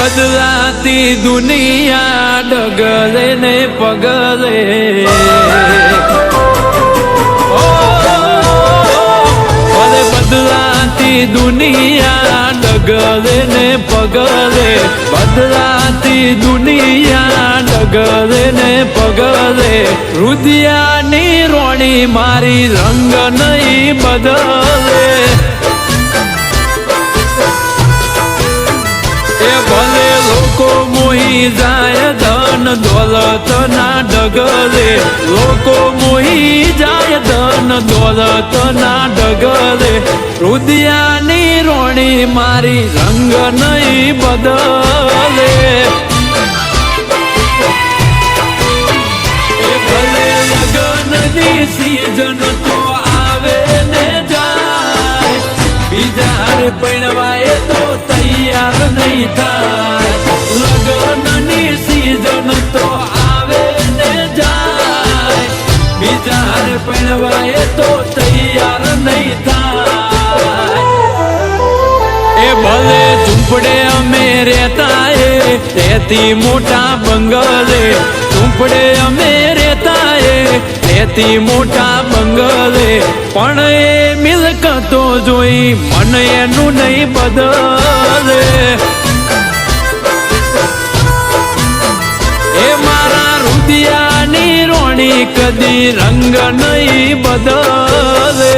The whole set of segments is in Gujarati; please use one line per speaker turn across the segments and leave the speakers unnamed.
બદલાતી દુનિયા ડગલે ને પગલે બદલાતી દુનિયા ડગલે ને પગલે બદલાતી દુનિયા ડગલે ને પગલે રુદિયાની રોણી મારી રંગ નહીં બદલે એ ભલે લોકો મોહી જાય ધન દોલત ના ડગલે લોકો મોહી જાય ધન દોલત ના ડગલે રુદિયાની રોણી મારી રંગ નહીં બદલે એ ભલે લગનની સીઝન તો આવે ને જાય બીજા પૈણવાય તો તૈયાર નહીં થાય લગનની સીઝન તો આવે ને જાય બીજા પૈણવાય તો તૈયાર નહીં થાય એ ભલે ઝૂંપડે અમે રહેતા રહેતી મોટા બંગલે ઝૂંપડે અમે રહેતા રહેતી મોટા બંગલે પણ એ મિલકતો જોઈ મન એનું નહીં બદલે એ મારા રુદિયાની રોણી કદી રંગ નહીં બદલે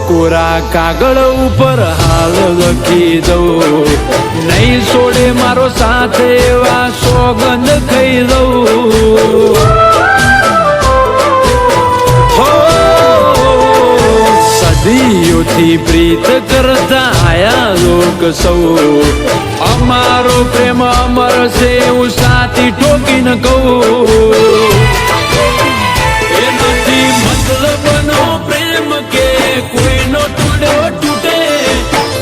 કોરા કાગળ ઉપર હાલ લખી દઉં નહીં છોડે મારો સાથ એવા સોગંદ ખાઈ દઉં સદીઓથી પ્રીત કરતા આયા લોક સૌ અમારો પ્રેમ અમર છે એવું સાથી ઠોકીને કહું એ નથી મતલબનો પ્રેમ કે કોઈનો ટુડો તૂટે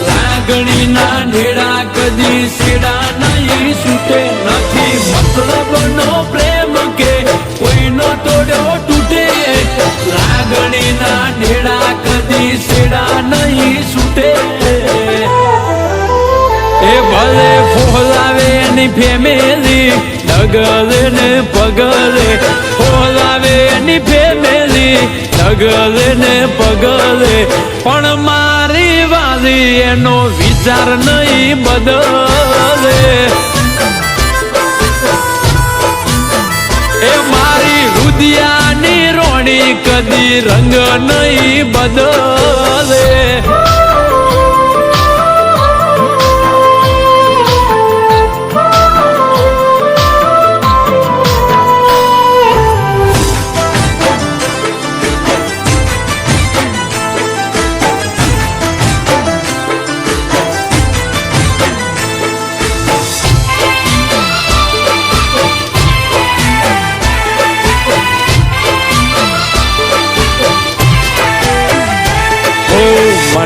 લાગણીના ઢેડા કદી સેડા નહીં છૂટે નથી મતલબનો પ્રેમ કે કોઈનો ટુડો તૂટે લાગણીના ઢેડા કદી સેડા નહીં છૂટે એ ભલે ફોલાવે એની ફેમિલી ડગલે ને પગલે ફોલાવે એની ફેમિલી ડગલે ને પગલે પણ મારી વાલી એનો વિચાર નહીં બદલે એ મારી રુદિયાની રોણી કદી રંગ નહીં બદલે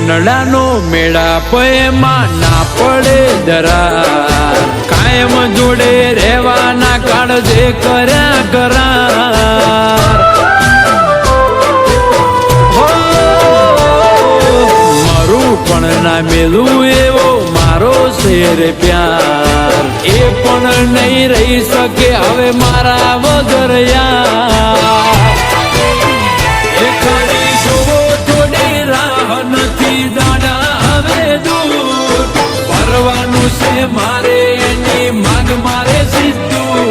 મનડાનો મેળાપ એમાં ના પડે દરાર કાયમ જોડે રહેવાના કાળજે કર્યા કરાર મારું પણ ના મેલું એવો મારો શેર પ્યાર એ પણ નહીં રહી શકે હવે મારા વગર યાર એ ખરી જોવો થોડી રાહ નથી દાડા હવે દૂર પરવાનું છે મારે એની માગ મારે સીધું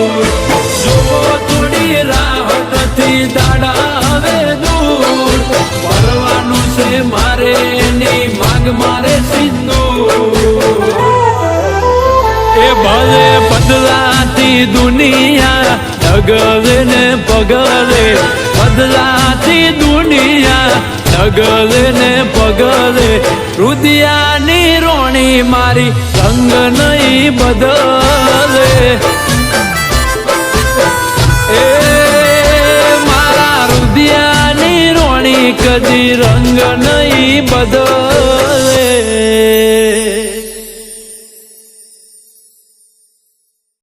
જોવો થોડી રાહ નથી દાડા હવે દૂર પરવાનું છે મારે એની માગ મારે સીધું એ ભલે બદલાતી દુનિયા ડગલે ને પગલે બદલાતી દુનિયા ડગલે ને પગલે રુદિયાની રોણી મારી રંગ નહીં બદલે. એ મારા રુદિયાની રોણી કદી રંગ નહીં બદલે.